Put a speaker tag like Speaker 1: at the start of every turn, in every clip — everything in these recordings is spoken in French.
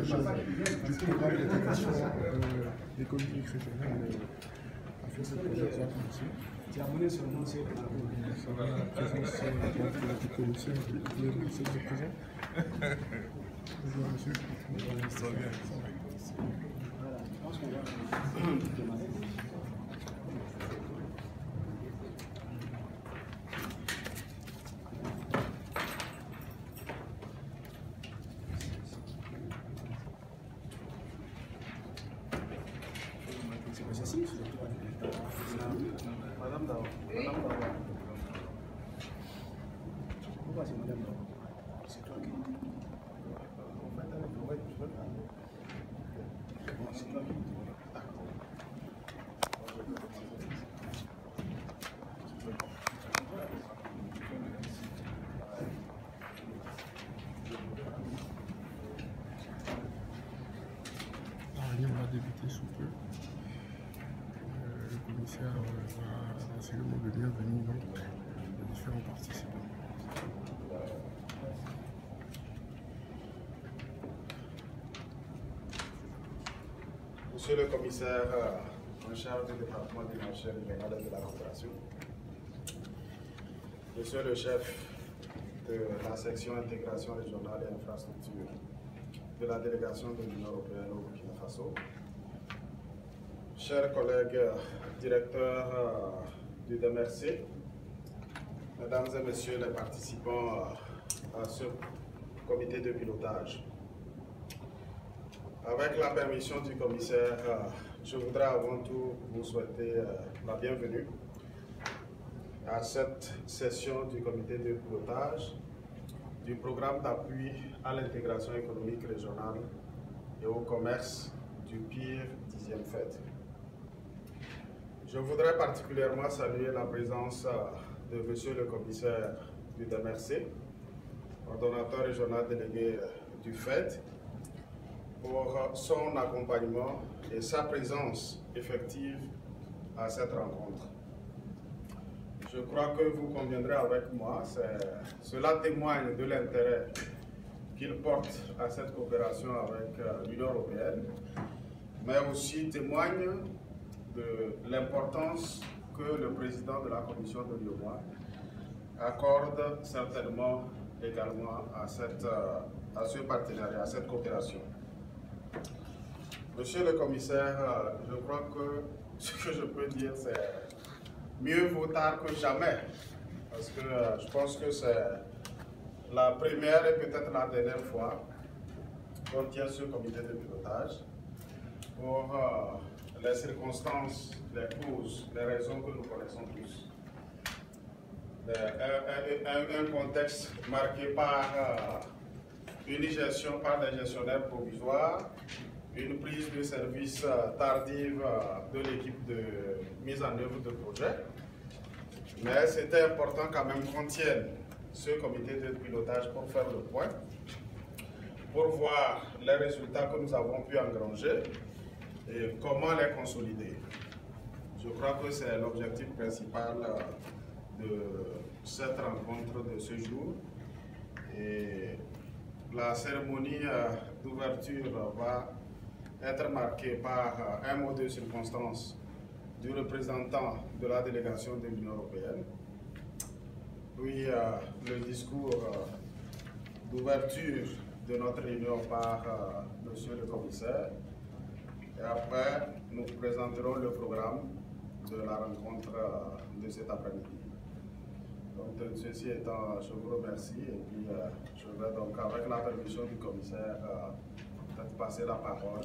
Speaker 1: du programme d'intégration économique régionale a fait cette projet ici. Ça va, la présence du commissaire de présent. Bonjour monsieur. Ça va bien.
Speaker 2: Madame Dawa. Pourquoi c'est Madame Dawa? C'est toi qui. C'est toi qui.
Speaker 1: La réunion va débuter sous peu. Le commissaire va lancer le mot de bienvenue donc aux différents participants.
Speaker 2: Monsieur le commissaire en charge du département des marchés régionaux et de la coopération, monsieur le chef de la section intégration régionale et infrastructure de la délégation de l'Union européenne au Burkina Faso, chers collègues directeurs du DMRC, mesdames et messieurs les participants à ce comité de pilotage. Avec la permission du commissaire, je voudrais avant tout vous souhaiter la bienvenue à cette session du comité de pilotage du programme d'appui à l'intégration économique régionale et au commerce du PIR 10e FED. Je voudrais particulièrement saluer la présence de monsieur le commissaire du DMRC, ordonnateur régional délégué du FED, pour son accompagnement et sa présence effective à cette rencontre. Je crois que vous conviendrez avec moi, cela témoigne de l'intérêt qu'il porte à cette coopération avec l'Union européenne, mais aussi témoigne de l'importance que le président de la commission de l'UEMOA accorde certainement également à ce partenariat, à cette coopération. Monsieur le commissaire, je crois que ce que je peux dire, c'est mieux vaut tard que jamais, parce que je pense que c'est la première et peut-être la dernière fois qu'on tient ce comité de pilotage pour les circonstances, les causes, les raisons que nous connaissons tous. Un contexte marqué par une gestion par des gestionnaires provisoires, une prise de service tardive de l'équipe de mise en œuvre de projet. Mais c'était important quand même qu'on tienne ce comité de pilotage pour faire le point, pour voir les résultats que nous avons pu engranger et comment les consolider. Je crois que c'est l'objectif principal de cette rencontre de ce jour. Et la cérémonie d'ouverture va être marquée par un mot de circonstance du représentant de la délégation de l'Union européenne, puis le discours d'ouverture de notre réunion par monsieur le commissaire, et après nous présenterons le programme de la rencontre de cet après-midi. Donc, ceci étant, je vous remercie et puis je vais donc, avec la permission du commissaire, peut-être passer la parole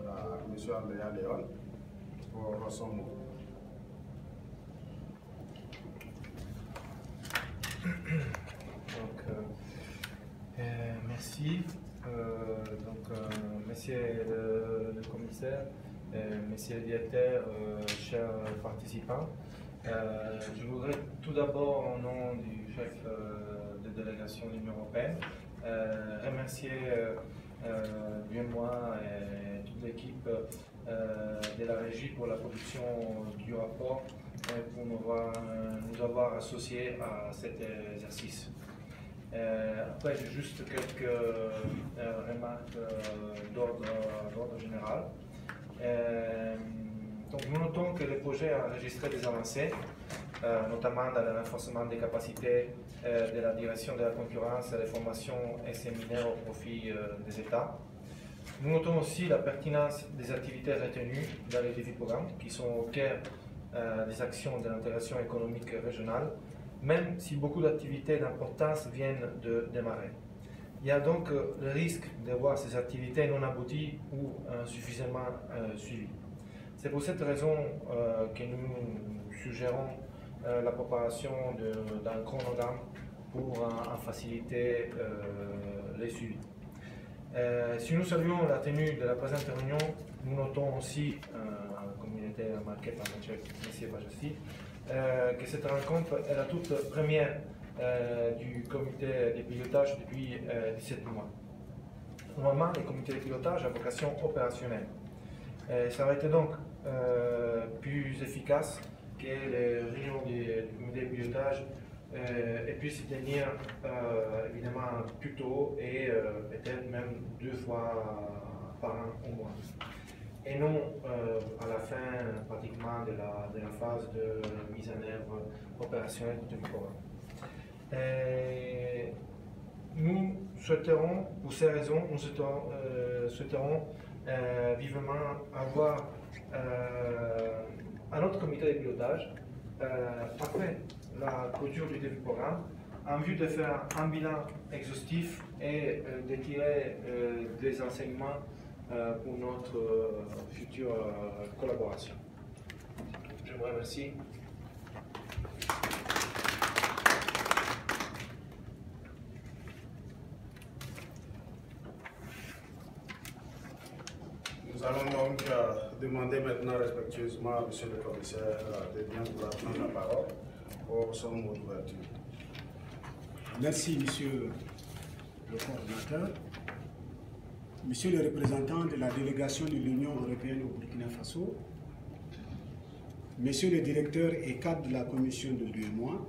Speaker 2: à M. Andrea Léon pour son mot.
Speaker 3: Donc, merci. Monsieur le commissaire, monsieur le directeur, chers participants, je voudrais tout d'abord, au nom du chef de délégation de l'Union européenne, remercier bien moi et toute l'équipe de la régie pour la production du rapport et pour nous avoir associés à cet exercice. Après, j'ai juste quelques remarques d'ordre général. Donc, nous notons que le projet a enregistré des avancées, notamment dans le renforcement des capacités de la direction de la concurrence, des formations et séminaires au profit des États. Nous notons aussi la pertinence des activités retenues dans les défis programmes, qui sont au cœur des actions de l'intégration économique régionale, même si beaucoup d'activités d'importance viennent de démarrer. Il y a donc le risque de voir ces activités non abouties ou insuffisamment suivies. C'est pour cette raison que nous suggérons la préparation d'un chronogramme pour en faciliter les suivis. Si nous saluons la tenue de la présente réunion, nous notons aussi, comme il était marqué par M. Bajassi, que cette rencontre est la toute première du comité de pilotage depuis 17 mois. Normalement, le comité de pilotage a vocation opérationnelle. Ça aurait été donc plus efficace que les réunions du comité de pilotage puissent se tenir évidemment plus tôt et peut-être même 2 fois par an au moins. Et non à la fin pratiquement de la phase de mise en œuvre opérationnelle du programme. Nous souhaiterons, pour ces raisons, nous souhaiterons vivement avoir un autre comité de pilotage après la clôture du début du programme, en vue de faire un bilan exhaustif et de tirer des enseignements pour notre future collaboration. Je vous remercie.
Speaker 2: Nous allons donc demander maintenant respectueusement à M. le commissaire de bien vouloir prendre la parole pour son mot d'ouverture.
Speaker 4: Merci, Monsieur le coordinateur. Monsieur le représentant de la délégation de l'Union européenne au Burkina Faso, Monsieur le directeur et cadre de la commission de l'UEMOA,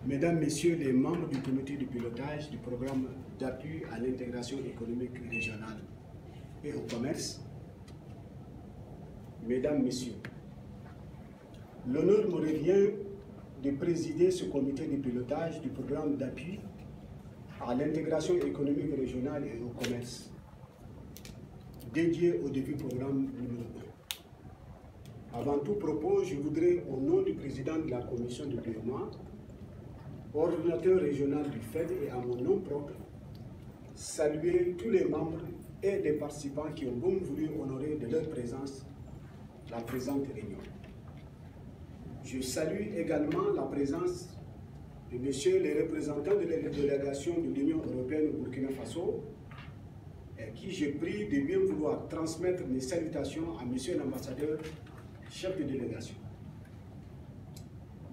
Speaker 4: Mesdames, Messieurs les membres du comité de pilotage du programme d'appui à l'intégration économique régionale et au commerce, Mesdames, Messieurs, l'honneur me revient de présider ce comité de pilotage du programme d'appui à l'intégration économique régionale et au commerce, dédié au début programme numéro 1. Avant tout propos, je voudrais, au nom du président de la commission de l'UEMOA, ordinateur régional du FED et à mon nom propre, saluer tous les membres et les participants qui ont bon voulu honorer de leur présence la présente réunion. Je salue également la présence de messieurs les représentants de la délégation de l'Union européenne au Burkina Faso, et qui j'ai pris de bien vouloir transmettre mes salutations à monsieur l'ambassadeur, chef de délégation.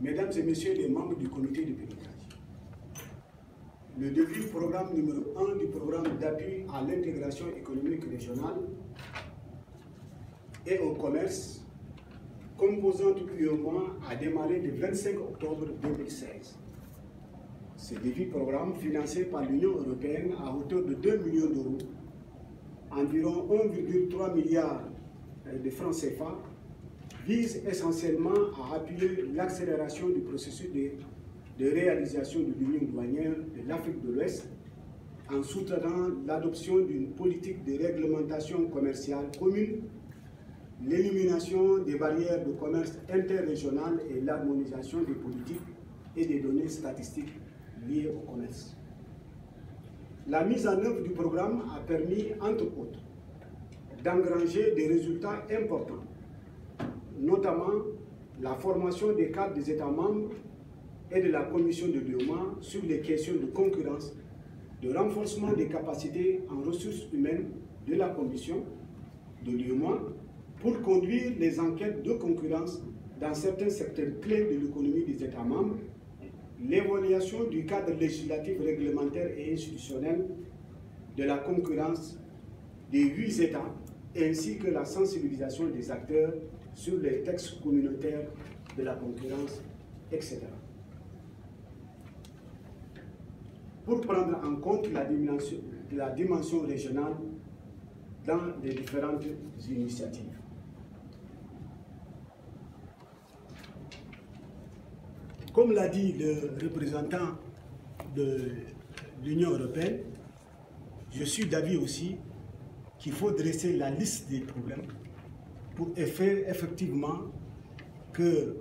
Speaker 4: Mesdames et messieurs les membres du comité de pilotage, le début programme numéro 1 du programme d'appui à l'intégration économique régionale et au commerce, composant du UEMOA, a démarré le 25 octobre 2016. Ce début programme, financé par l'Union européenne à hauteur de 2 millions d'euros, environ 1,3 milliard de francs CFA, vise essentiellement à appuyer l'accélération du processus de réalisation de l'Union douanière de l'Afrique de l'Ouest en soutenant l'adoption d'une politique de réglementation commerciale commune, l'élimination des barrières de commerce interrégional et l'harmonisation des politiques et des données statistiques liées au commerce. La mise en œuvre du programme a permis, entre autres, d'engranger des résultats importants, notamment la formation des cadres des États membres et de la Commission de l'UEMOA sur les questions de concurrence, de renforcement des capacités en ressources humaines de la Commission de l'UEMOA pour conduire les enquêtes de concurrence dans certains secteurs clés de l'économie des États membres, l'évaluation du cadre législatif, réglementaire et institutionnel de la concurrence des 8 États, ainsi que la sensibilisation des acteurs sur les textes communautaires de la concurrence, etc. pour prendre en compte la dimension régionale dans les différentes initiatives. Comme l'a dit le représentant de l'Union européenne, je suis d'avis aussi qu'il faut dresser la liste des problèmes pour faire effectivement que,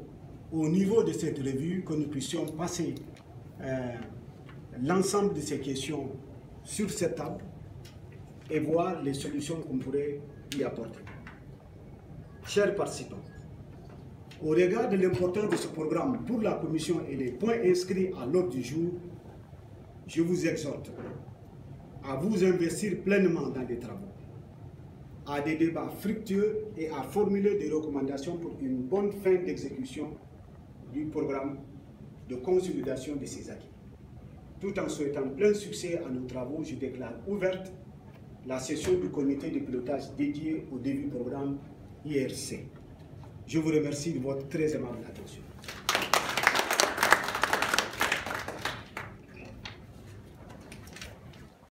Speaker 4: au niveau de cette revue, que nous puissions passer l'ensemble de ces questions sur cette table et voir les solutions qu'on pourrait y apporter. Chers participants, au regard de l'importance de ce programme pour la Commission et les points inscrits à l'ordre du jour, je vous exhorte à vous investir pleinement dans des travaux, à des débats fructueux et à formuler des recommandations pour une bonne fin d'exécution du programme de consolidation de ces acquis. Tout en souhaitant plein succès à nos travaux, je déclare ouverte la session du comité de pilotage dédié au début programme IRC. Je vous remercie de votre très aimable attention.